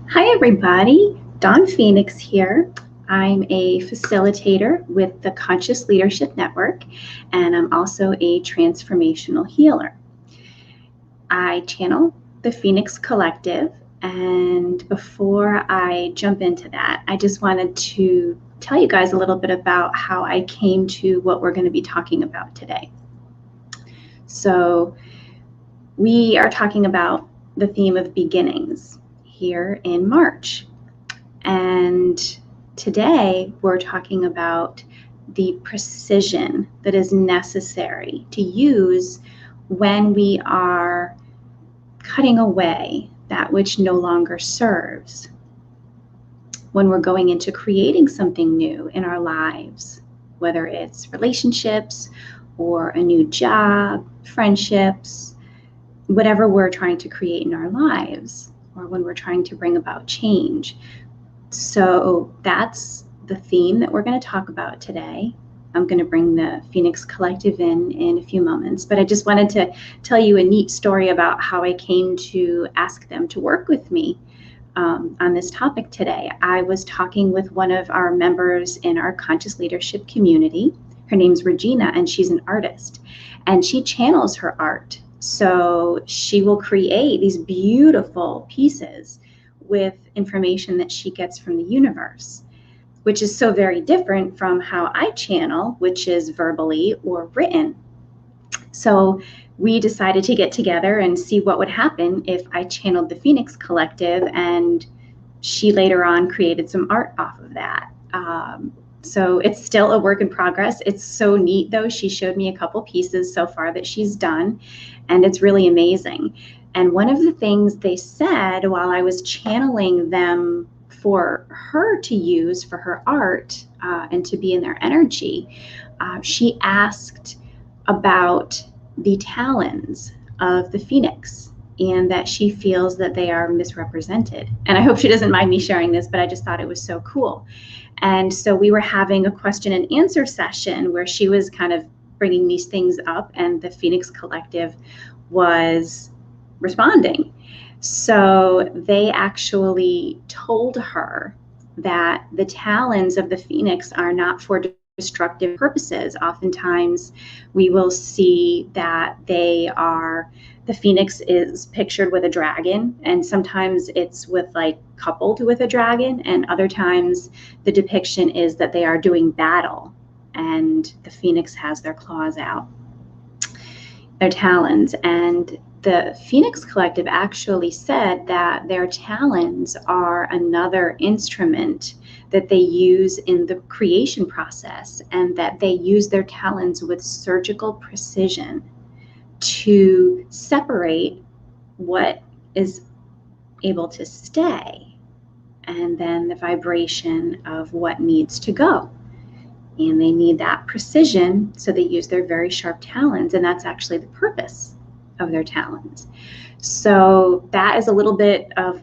Hi, everybody. Dawn Phoenix here. I'm a facilitator with the Conscious Leadership Network, and I'm also a transformational healer. I channel the Phoenix Collective, and before I jump into that, I just wanted to tell you guys a little bit about how I came to what we're going to be talking about today. So, we are talking about the theme of beginnings here in March. And today we're talking about the precision that is necessary to use when we are cutting away that which no longer serves, when we're going into creating something new in our lives, whether it's relationships or a new job, friendships, whatever we're trying to create in our lives, or when we're trying to bring about change. So that's the theme that we're going to talk about today. I'm going to bring the Phoenix Collective in a few moments, but I just wanted to tell you a neat story about how I came to ask them to work with me on this topic today. I was talking with one of our members in our Conscious Leadership community. Her name's Regina, and she's an artist, and she channels her art. So she will create these beautiful pieces with information that she gets from the universe, which is so very different from how I channel, which is verbally or written. So we decided to get together and see what would happen if I channeled the Phoenix Collective, and she later on created some art off of that. So it's still a work in progress. It's so neat, though. She showed me a couple pieces so far that she's done, and it's really amazing. And one of the things they said while I was channeling them for her to use for her art and to be in their energy, she asked about the talons of the phoenix, and that she feels that they are misrepresented. And I hope she doesn't mind me sharing this, but I just thought it was so cool. And so we were having a question and answer session where she was kind of bringing these things up, and the Phoenix Collective was responding. So they actually told her that the talons of the phoenix are not for destructive purposes. Oftentimes we will see that the phoenix is pictured with a dragon, and sometimes it's coupled with a dragon, and other times the depiction is that they are doing battle and the phoenix has their claws out, their talons. And the Phoenix Collective actually said that their talons are another instrument that they use in the creation process, and that they use their talons with surgical precision to separate what is able to stay and then the vibration of what needs to go. And they need that precision, so they use their very sharp talons, and that's actually the purpose of their talons. So that is a little bit of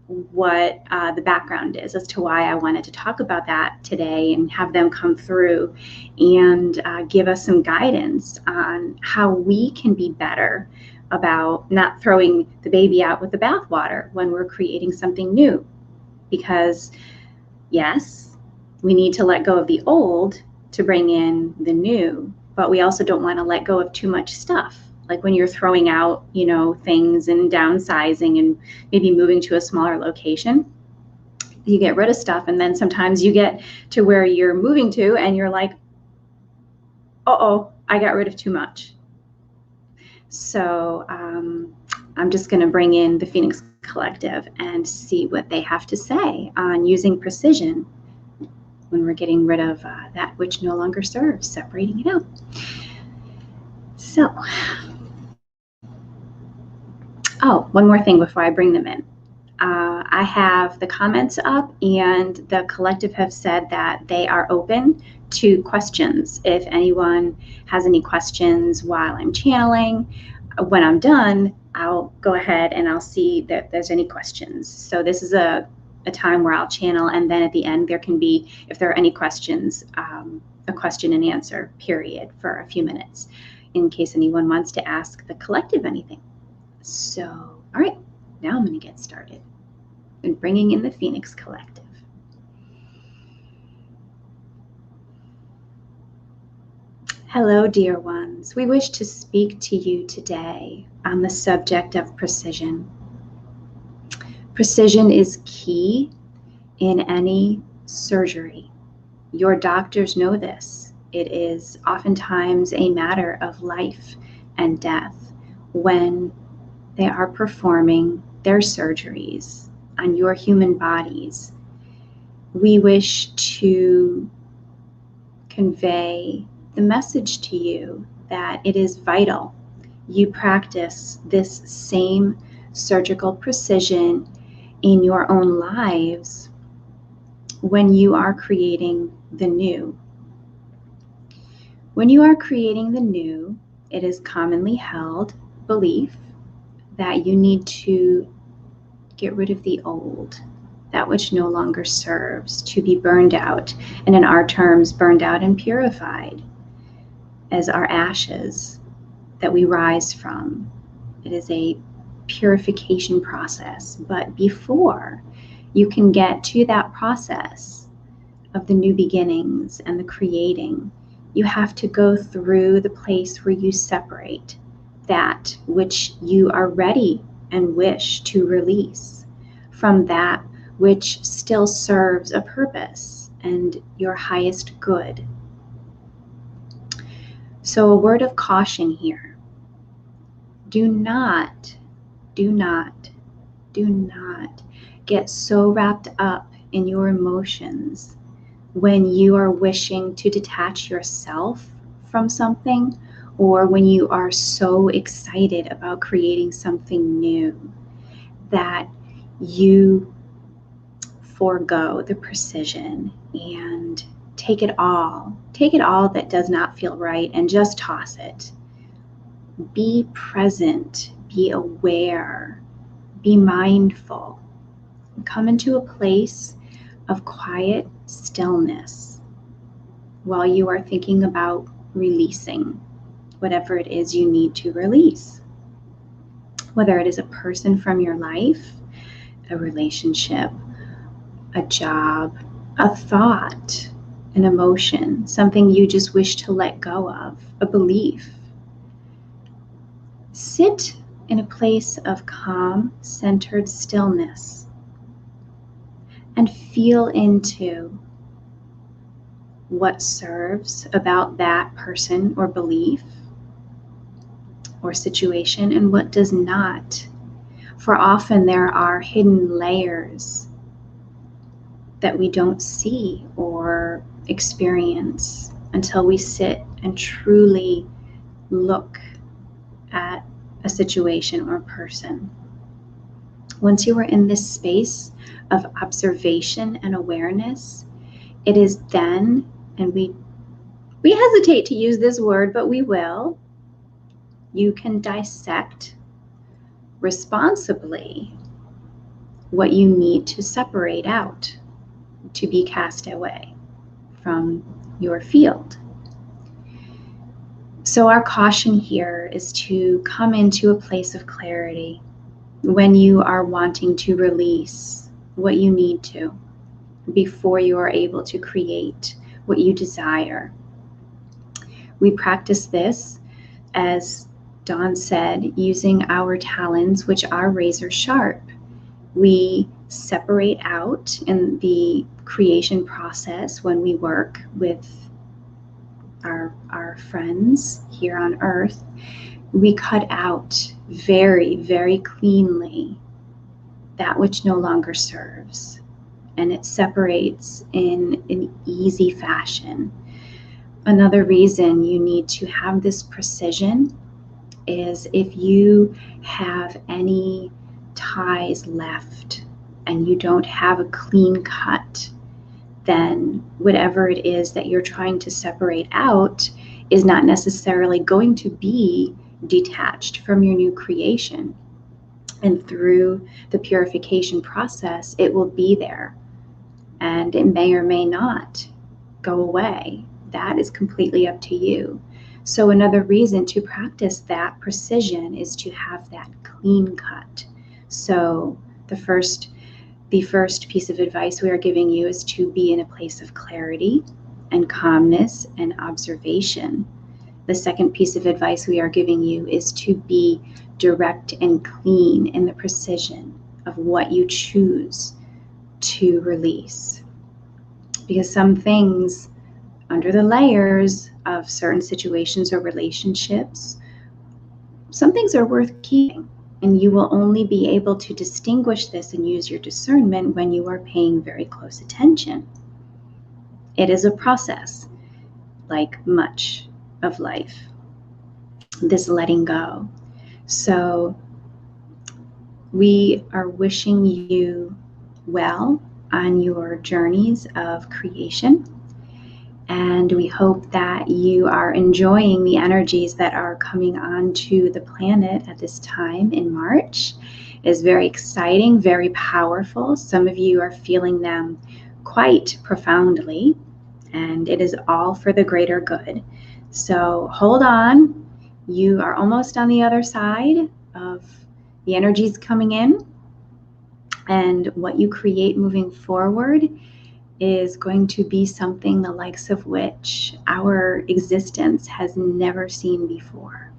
what the background is as to why I wanted to talk about that today and have them come through and give us some guidance on how we can be better about not throwing the baby out with the bathwater when we're creating something new. Because yes, we need to let go of the old to bring in the new, but we also don't want to let go of too much stuff. Like when you're throwing out, things and downsizing and maybe moving to a smaller location, you get rid of stuff, and then sometimes you get to where you're moving to and you're like, uh-oh, I got rid of too much. So I'm just going to bring in the Phoenix Collective and see what they have to say on using precision when we're getting rid of that which no longer serves, separating it out. So, one more thing before I bring them in. I have the comments up, and the collective have said that they are open to questions. If anyone has any questions while I'm channeling, when I'm done, I'll go ahead and I'll see that there's any questions. So this is a time where I'll channel, and then at the end there can be, if there are any questions, a question and answer period for a few minutes in case anyone wants to ask the collective anything. So, all right, now I'm going to get started. and bringing in the Phoenix Collective. Hello, dear ones. We wish to speak to you today on the subject of precision. Precision is key in any surgery. Your doctors know this. It is oftentimes a matter of life and death when they are performing their surgeries on your human bodies. We wish to convey the message to you that it is vital you practice this same surgical precision in your own lives when you are creating the new. When you are creating the new, it is commonly held belief that you need to get rid of the old, that which no longer serves, to be burned out, and in our terms, burned out and purified as our ashes that we rise from. It is a purification process, but before you can get to that process of the new beginnings and the creating, you have to go through the place where you separate that which you are ready and wish to release from that which still serves a purpose and your highest good. So a word of caution here. Do not get so wrapped up in your emotions when you are wishing to detach yourself from something, or when you are so excited about creating something new that you forego the precision and take it all that does not feel right and just toss it. Be present, be aware, be mindful. Come into a place of quiet stillness while you are thinking about releasing whatever it is you need to release. Whether it is a person from your life, a relationship, a job, a thought, an emotion, something you just wish to let go of, a belief. Sit in a place of calm, centered stillness and feel into what serves about that person or belief or situation and what does not. For often there are hidden layers that we don't see or experience until we sit and truly look at a situation or person. Once you are in this space of observation and awareness, it is then, and we hesitate to use this word, but we will, you can dissect responsibly what you need to separate out, to be cast away from your field. So our caution here is to come into a place of clarity when you are wanting to release what you need to before you are able to create what you desire. We practice this, as Dawn said, using our talons, which are razor sharp. We separate out in the creation process when we work with our friends here on earth. We cut out very, very cleanly that which no longer serves, and it separates in an easy fashion. Another reason you need to have this precision is if you have any ties left and you don't have a clean cut, then whatever it is that you're trying to separate out is not necessarily going to be detached from your new creation. And through the purification process, it will be there, and it may or may not go away. That is completely up to you. So another reason to practice that precision is to have that clean cut. So the first The first piece of advice we are giving you is to be in a place of clarity and calmness and observation. The second piece of advice we are giving you is to be direct and clean in the precision of what you choose to release. Because some things under the layers of certain situations or relationships, some things are worth keeping. And you will only be able to distinguish this and use your discernment when you are paying very close attention. It is a process, like much of life, this letting go. So we are wishing you well on your journeys of creation. And we hope that you are enjoying the energies that are coming onto the planet at this time in March. It is very exciting, very powerful. Some of you are feeling them quite profoundly, and it is all for the greater good. So hold on. You are almost on the other side of the energies coming in, and what you create moving forward is going to be something the likes of which our existence has never seen before.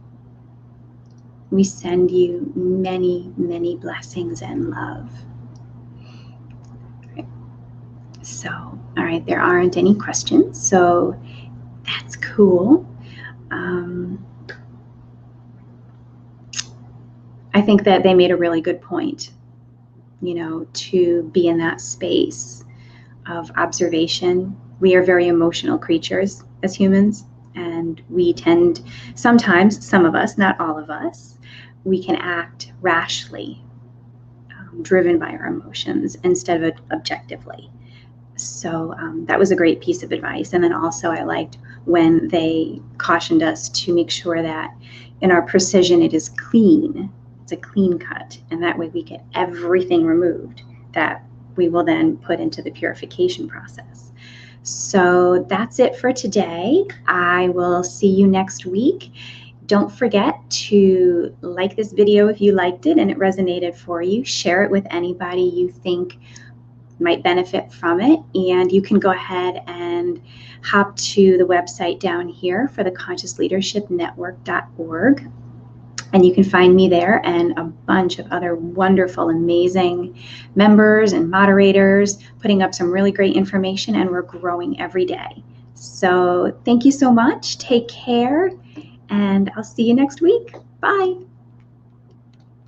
We send you many, many blessings and love. Okay. So, all right, there aren't any questions, so that's cool. I think that they made a really good point, to be in that space of observation. We are very emotional creatures as humans, and we tend, sometimes, some of us, not all of us, we can act rashly, driven by our emotions instead of objectively. So that was a great piece of advice. And then also I liked when they cautioned us to make sure that in our precision it is clean. It's a clean cut, and that way we get everything removed that we will then put into the purification process. So that's it for today. I will see you next week. Don't forget to like this video if you liked it and it resonated for you. Share it with anybody you think might benefit from it. And you can go ahead and hop to the website down here for the ConsciousLeadershipNetwork.org. And you can find me there and a bunch of other wonderful, amazing members and moderators putting up some really great information, and we're growing every day. So thank you so much. Take care, and I'll see you next week. Bye.